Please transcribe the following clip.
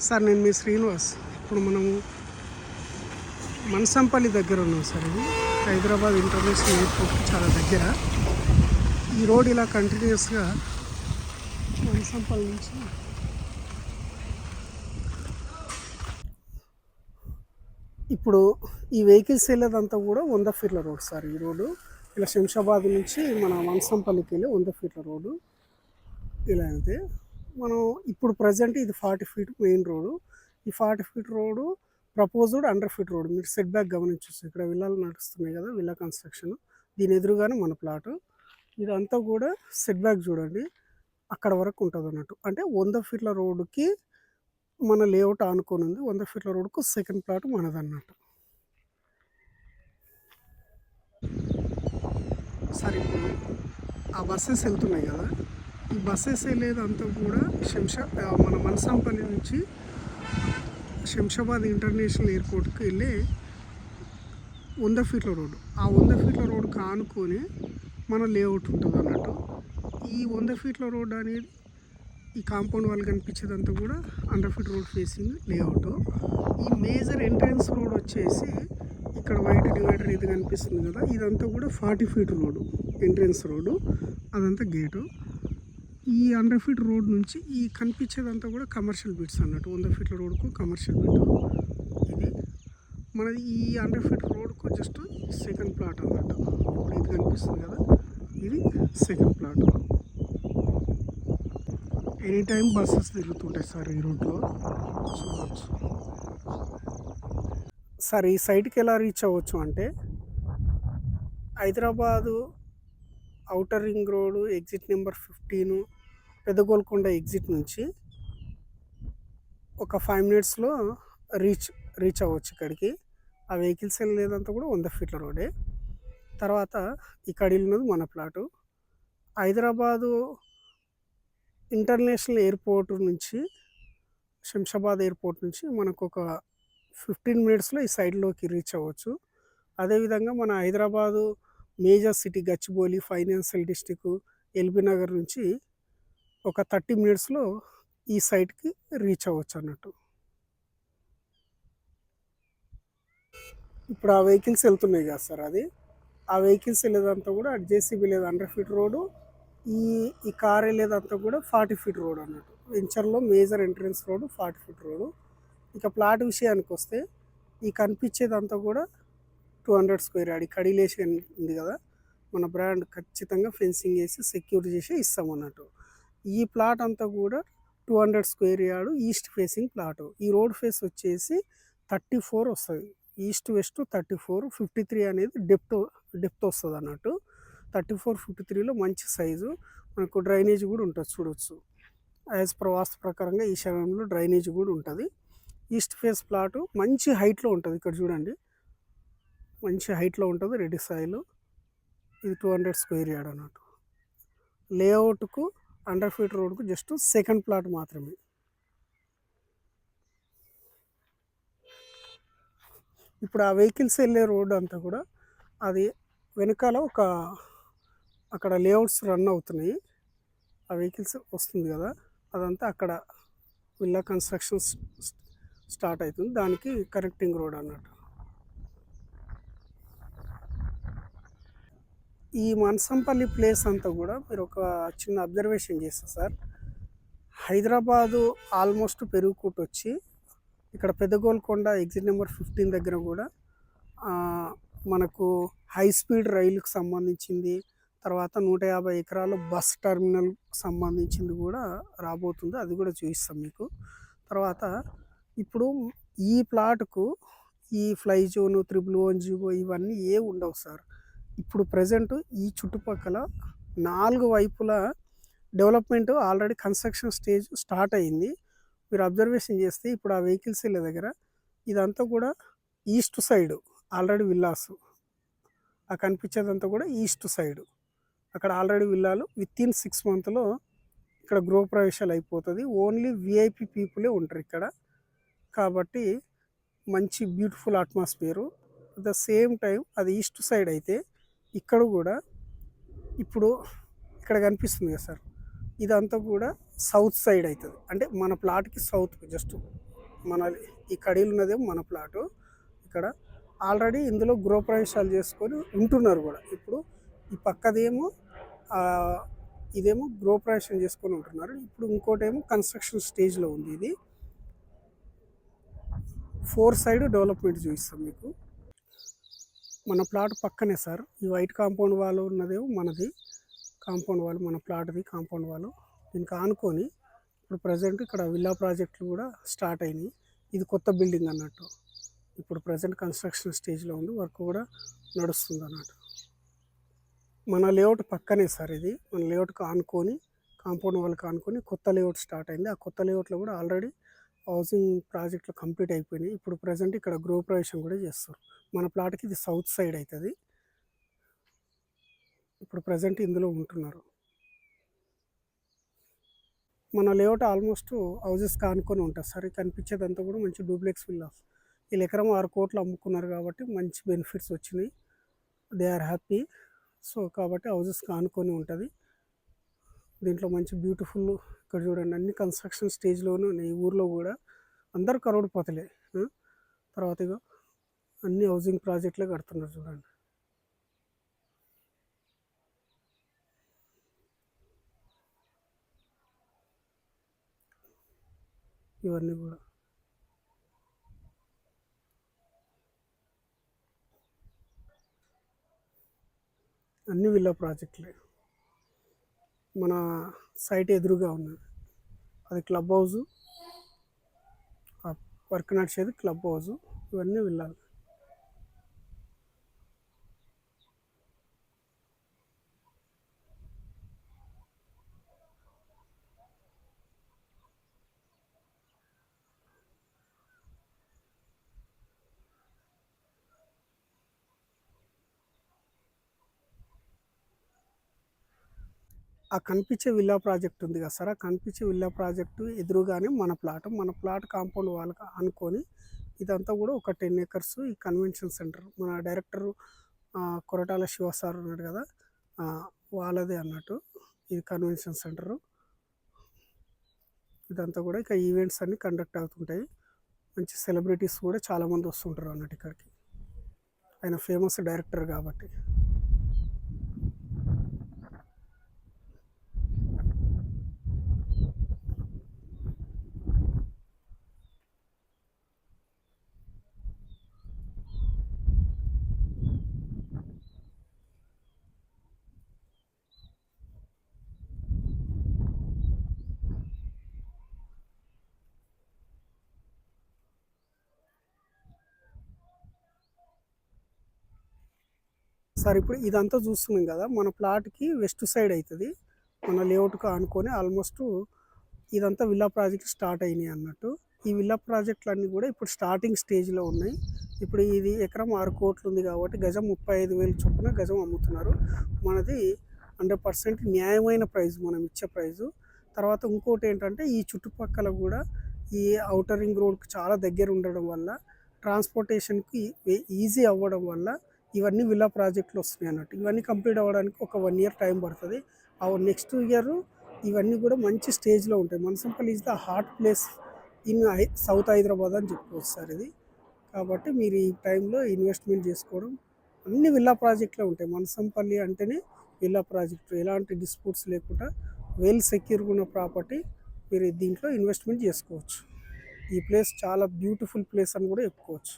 Sir నేను మీ శ్రీనివాస్. ఇప్పుడు మనము మనసంపల్లి దగ్గర ఉన్నాం సార్. ఇది హైదరాబాద్ ఇంటర్నేషనల్ ఎయిర్పోర్ట్కి చాలా దగ్గర. ఈ రోడ్ ఇలా కంటిన్యూస్గా మనసంపల్లి నుంచి ఇప్పుడు ఈ వెహికల్స్ వెళ్ళేదంతా కూడా 100 ఫీట్ల రోడ్ సార్. ఈ రోడ్డు ఇలా శంషాబాద్ నుంచి మన మనసంపల్లికి వెళ్ళి 100 ఫీట్ల రోడ్డు ఇలా వెళ్తే మనం ఇప్పుడు ప్రజెంట్ ఇది 40 ఫీట్ మెయిన్ రోడ్డు. ఈ 40 feet road proposed 100 feet road. మీరు సెట్ బ్యాక్ గమనించవచ్చు. ఇక్కడ విల్లాలు నడుస్తున్నాయి కదా, విల్లా కన్స్ట్రక్షన్. దీని ఎదురుగానే మన ప్లాటు. ఇదంతా కూడా సెట్ బ్యాక్ చూడండి, అక్కడ వరకు ఉంటుంది అన్నట్టు. అంటే 100 ఫీట్ల రోడ్డుకి మన లేఅవుట్ ఆనుకొని ఉంది. 100 ఫీట్ల రోడ్డుకు సెకండ్ ప్లాట్ మనదన్నట్టు. సరే, ఇప్పుడు ఆ బస్సెస్ వెళ్తున్నాయి కదా, ఈ బస్సెస్ వెళ్ళేదంతా కూడా మన మనసంపల్లి నుంచి శంషాబాద్ ఇంటర్నేషనల్ ఎయిర్పోర్ట్కి వెళ్ళే 100 ఫీట్ల రోడ్డు. ఆ 100 ఫీట్ల రోడ్డుకి ఆనుకొని మన లేఅవుట్ ఉంటుంది అన్నట్టు. ఈ 100 ఫీట్ల రోడ్డు అనేది ఈ కాంపౌండ్ వాళ్ళు కనిపించేదంతా కూడా 100 ఫీట్ రోడ్ ఫేసింగ్ లేఅవుట్. ఈ మేజర్ ఎంట్రన్స్ రోడ్ వచ్చేసి ఇక్కడ వైట్ డివైడర్ ఇది కనిపిస్తుంది కదా, ఇదంతా కూడా 40 ఫీట్ రోడ్డు, ఎంట్రన్స్ రోడ్డు. అదంతా గేటు. ఈ 100 ఫీట్ రోడ్ నుంచి ఈ కనిపించేదంతా కూడా కమర్షియల్ బిట్స్ అన్నట్టు. 100 ఫీట్ల రోడ్కు కమర్షియల్ బిట్ ఇది. మనది ఈ 100 ఫీట్ రోడ్కు జస్ట్ సెకండ్ ప్లాట్ అన్నట్టు. ఇప్పుడు ఇది కనిపిస్తుంది కదా, ఇది second plot. Any time buses తిరుగుతుంటాయి సార్ ఈ రూట్లో, చూడవచ్చు సార్. ఈ సైట్కి ఎలా రీచ్ అవ్వచ్చు అంటే, Hyderabad outer ring road exit number 15 Peddagolkonda exit నుంచి ఒక 5 మినిట్స్లో రీచ్ అవ్వచ్చు ఇక్కడికి. ఆ వెహికల్స్ వెళ్ళేదంతా కూడా 100 ఫీట్ల రోడే. తర్వాత ఇక్కడ ఉన్నది మన ప్లాటు. హైదరాబాదు ఇంటర్నేషనల్ ఎయిర్పోర్ట్ నుంచి, శంషాబాద్ ఎయిర్పోర్ట్ నుంచి మనకు ఒక 15 మినిట్స్లో ఈ సైడ్లోకి రీచ్ అవ్వచ్చు. అదేవిధంగా మన Hyderabad major city Gachibowli financial district LB Nagar నుంచి ఒక 30 మినిట్స్లో ఈ సైట్కి రీచ్ అవ్వచ్చు అన్నట్టు. ఇప్పుడు ఆ వెహికల్స్ వెళ్తున్నాయి కదా సార్, అది ఆ వెహికల్స్ వెళ్ళేదంతా కూడా జేసీబీ లేదా 100 ఫీట్ రోడ్డు. ఈ కార్ వెళ్ళేదంతా కూడా 40 ఫీట్ రోడ్ అన్నట్టు. వెంచర్లో major entrance road 40 feet road. ఇక ప్లాట్ విషయానికి వస్తే ఈ కనిపించేదంతా కూడా 200 స్క్వేర్ యార్డ్. కడిలేషన్ ఉంది కదా, మన బ్రాండ్ ఖచ్చితంగా ఫెన్సింగ్ వేసి సెక్యూర్ చేసి ఇస్తామన్నట్టు. ఈ ప్లాట్ అంతా కూడా 200 square yard east facing plot. ఈ రోడ్ ఫేస్ వచ్చేసి 34 వస్తుంది. ఈస్ట్ వెస్ట్ 34, 53 అనేది డెప్త్ వస్తుంది అన్నట్టు. 34, 53లో మంచి సైజు. మనకు డ్రైనేజ్ కూడా ఉంటుంది, చూడవచ్చు. యాజ్ పర్ వాస్తు ప్రకారంగా ఈ శరణంలో డ్రైనేజ్ కూడా ఉంటుంది. ఈస్ట్ ఫేస్ ప్లాటు మంచి హైట్లో ఉంటుంది. ఇక్కడ చూడండి, మంచి హైట్లో ఉంటుంది, రెడీ సాయిల్. ఇది 200 స్క్వేర్ యార్డ్ అన్నట్టు. లేఅవుట్కు 100 ఫీట్ రోడ్కు జస్ట్ సెకండ్ ప్లాట్ మాత్రమే. ఇప్పుడు ఆ వెహికల్స్ వెళ్ళే రోడ్ అంతా కూడా అది వెనకాల అక్కడ లేఅవుట్స్ రన్ అవుతున్నాయి. ఆ వెహికల్స్ వస్తుంది కదా, అదంతా అక్కడ విల్లా కన్స్ట్రక్షన్ స్టార్ట్ అవుతుంది, దానికి కనెక్టింగ్ రోడ్ అన్నట్టు. ఈ మనసంపల్లి ప్లేస్ అంతా కూడా మీరు ఒక చిన్న అబ్జర్వేషన్ చేస్తారు సార్. హైదరాబాదు ఆల్మోస్ట్ పెరుగుకుంటూ వచ్చి ఇక్కడ పెద్దగోల్కొండ ఎగ్జిట్ నెంబర్ 15 దగ్గర కూడా మనకు హై స్పీడ్ రైలుకు సంబంధించింది, తర్వాత 150 ఎకరాల బస్ టర్మినల్ సంబంధించింది కూడా రాబోతుంది. అది కూడా చూపిస్తాం మీకు. తర్వాత ఇప్పుడు ఈ ప్లాట్కు ఈ ఫ్లై జోను 111 ఇవన్నీ ఉండవు సార్. ఇప్పుడు ప్రజెంట్ ఈ చుట్టుపక్కల 4 వైపులా development already construction stage start అయింది. మీరు అబ్జర్వేషన్ చేస్తే ఇప్పుడు ఆ వెహికల్స్ వెళ్ళే దగ్గర ఇదంతా కూడా ఈస్ట్ సైడ్ ఆల్రెడీ విల్లాస్. ఆ కనిపించేదంతా కూడా ఈస్ట్ సైడ్. అక్కడ ఆల్రెడీ విల్లాలు వితిన్ 6 మంత్లో ఇక్కడ గృహప్రవేశాలు అయిపోతుంది. ఓన్లీ విఐపి పీపులే ఉంటారు ఇక్కడ. కాబట్టి మంచి beautiful atmosphere. At the same time అది ఈస్ట్ సైడ్ అయితే ఇక్కడ కూడా ఇప్పుడు ఇక్కడ కనిపిస్తుంది కదా సార్, ఇదంతా కూడా సౌత్ సైడ్ అవుతుంది. అంటే మన ప్లాట్కి సౌత్ జస్ట్ మన ఈ కడీలు ఉన్నదేమో మన ప్లాటు. ఇక్కడ ఆల్రెడీ ఇందులో గృహప్రవేశాలు చేసుకొని ఉంటున్నారు కూడా. ఇప్పుడు ఈ పక్కదేమో ఇదేమో గృహప్రవేశం చేసుకొని ఉంటున్నారు. ఇప్పుడు ఇంకోటేమో కన్స్ట్రక్షన్ స్టేజ్లో ఉంది. ఇది 4 సైడ్ డెవలప్మెంట్ చూపిస్తాం మీకు. మన ప్లాట్ పక్కనే సార్. ఈ వైట్ కాంపౌండ్ వాల్ ఉన్నదేమో మనది కాంపౌండ్ వాల్, మన ప్లాట్ది కాంపౌండ్ వాల్. దీనికి ఆనుకొని ఇప్పుడు ప్రజెంట్ ఇక్కడ విల్లా ప్రాజెక్టులు కూడా స్టార్ట్ అయినాయి. ఇది కొత్త బిల్డింగ్ అన్నట్టు. ఇప్పుడు ప్రజెంట్ కన్స్ట్రక్షన్ స్టేజ్లో ఉంది, వర్క్ కూడా నడుస్తుంది అన్నట్టు. మన లేఅవుట్ పక్కనే సార్ ఇది. మన లేఅవుట్కి ఆనుకొని కాంపౌండ్ వాళ్ళకి ఆనుకొని కొత్త లేఅవుట్ స్టార్ట్ అయింది. ఆ కొత్త లేఅవుట్లో కూడా ఆల్రెడీ హౌసింగ్ ప్రాజెక్టులు కంప్లీట్ అయిపోయినాయి. ఇప్పుడు ప్రజెంట్ ఇక్కడ గృహప్రవేశం కూడా చేస్తారు. మన ప్లాట్కి ఇది సౌత్ సైడ్ అవుతుంది. ఇప్పుడు ప్రజెంట్ ఇందులో ఉంటున్నారు. మన లేఅవుట్ ఆల్మోస్ట్ హౌజెస్ కానుకొని ఉంటుంది సార్. కనిపించేదంతా కూడా మంచి డూప్లెక్స్ విల్లాస్. వీళ్ళు ఎకరం 6 కోట్లు అమ్ముకున్నారు కాబట్టి మంచి బెనిఫిట్స్ వచ్చినాయి. They are happy. సో కాబట్టి హౌజెస్ కానుకొని ఉంటుంది. దీంట్లో మంచి బ్యూటిఫుల్, ఇక్కడ చూడండి అన్ని కన్స్ట్రక్షన్ స్టేజ్లోనే ఉన్నాయి. ఈ ఊర్లో కూడా అందరూ కరోడ్పతులే. తర్వాత ఇక అన్ని హౌసింగ్ ప్రాజెక్టులే కడుతున్నారు చూడండి. ఇవన్నీ కూడా అన్ని విల్లా ప్రాజెక్టులే. మన సైట్ ఎదురుగా ఉన్నది అది క్లబ్ హౌస్, వర్క్ నడిచేది క్లబ్ హౌస్. ఇవన్నీ విల్లాలు. ఆ కనిపించే విల్లా ప్రాజెక్ట్ ఉంది కదా సార్, ఆ కనిపించే విల్లా ప్రాజెక్టు ఎదురుగానే మన ప్లాట్ కాంపౌండ్ వాళ్ళకి అనుకొని ఇదంతా కూడా ఒక 10 acres. ఈ కన్వెన్షన్ సెంటర్ మన డైరెక్టర్ కొరటాల శివ సార్ ఉన్నాడు కదా, వాళ్ళదే అన్నట్టు ఇది కన్వెన్షన్ సెంటరు. ఇదంతా కూడా ఇక ఈవెంట్స్ అన్నీ కండక్ట్ అవుతుంటాయి. మంచి సెలబ్రిటీస్ కూడా చాలామంది వస్తుంటారు అన్నట్టు ఇక్కడికి. ఆయన ఫేమస్ డైరెక్టర్ కాబట్టి. సార్ ఇప్పుడు ఇదంతా చూస్తున్నాం కదా, మన ప్లాట్కి వెస్ట్ సైడ్ అవుతుంది. మన లేఅవుట్కి ఆనుకొని ఆల్మోస్ట్ ఇదంతా విల్లా ప్రాజెక్ట్ స్టార్ట్ అయినాయి అన్నట్టు. ఈ విల్లా ప్రాజెక్టులు అన్నీ కూడా ఇప్పుడు స్టార్టింగ్ స్టేజ్లో ఉన్నాయి. ఇప్పుడు ఇది ఎకరం 6 కోట్లు ఉంది కాబట్టి గజం 35,000 చొప్పున గజం అమ్ముతున్నారు. మనది 100% న్యాయమైన ప్రైస్, మనం ఇచ్చే ప్రైజు. తర్వాత ఇంకోటి ఏంటంటే ఈ చుట్టుపక్కల కూడా ఈ ఔటర్ రింగ్ రోడ్కి చాలా దగ్గర ఉండడం వల్ల ట్రాన్స్పోర్టేషన్కి ఈజీ అవ్వడం వల్ల ఇవన్నీ విల్లా ప్రాజెక్టులు వస్తున్నాయి అన్నట్టు. ఇవన్నీ కంప్లీట్ అవ్వడానికి ఒక 1 year టైం పడుతుంది. ఆ నెక్స్ట్ ఇయర్ ఇవన్నీ కూడా మంచి స్టేజ్లో ఉంటాయి. Mansanpally is the hot place in south Hyderabad అని చెప్పుకోవచ్చు సార్ ఇది. కాబట్టి మీరు ఈ టైంలో ఇన్వెస్ట్మెంట్ చేసుకోవడం, అన్ని విల్లా ప్రాజెక్టులే ఉంటాయి. మనసంపల్లి అంటేనే విల్లా ప్రాజెక్టు, ఎలాంటి డిస్ప్యూట్స్ లేకుండా వెల్ సెక్యూర్గా ఉన్న ప్రాపర్టీ. మీరు దీంట్లో ఇన్వెస్ట్మెంట్ చేసుకోవచ్చు. ఈ ప్లేస్ చాలా బ్యూటిఫుల్ ప్లేస్ అని కూడా చెప్పుకోవచ్చు.